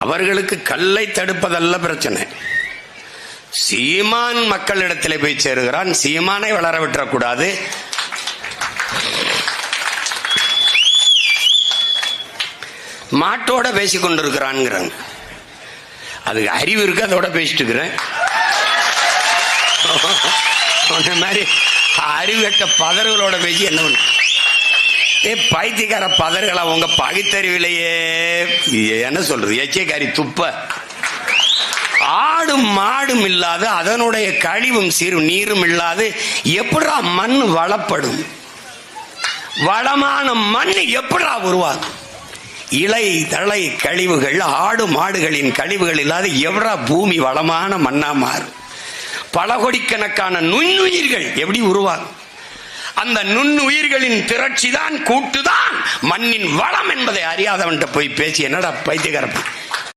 அவர்களுக்கு கல்லை தடுப்பதல்ல பிரச்சனை. சீமான் மக்களிடத்தில் போய் சேருகிறான். சீமானை வளர விட்டுறக்கூடாது. மாட்டோட பேசிக் கொண்டிருக்கிறான். அதுக்கு அறிவு இருக்கு, அதோட பேசிட்டு இருக்கிறேன். மாதிரி அறிவுகட்ட பதர்களோட பேசி என்ன பண்ண பைத்தியக்கார பதர்களா உங்க பகுத்தறிவிலேயே என்ன சொல்றது, எச்சைக்காரி துப்ப. ஆடும் மாடும் இல்லாது அதனுடைய கழிவும் சீரும் நீரும் இல்லாது எப்படா மண் வளப்படும்? வளமான மண் எப்படா உருவாகும்? இலை தழை கழிவுகள், ஆடு மாடுகளின் கழிவுகள் இல்லாத எவ்வளா பூமி வளமான மண்ணா மாறும்? பல கோடிக்கணக்கான நுண்ணுயிர்கள் எப்படி உருவாகும்? அந்த நுண்ணுயிர்களின் திரட்சி தான், கூட்டுதான் மண்ணின் வளம் என்பதை அறியாதவன்கிட்ட போய் பேசி என்னடா பைத்தியக்கார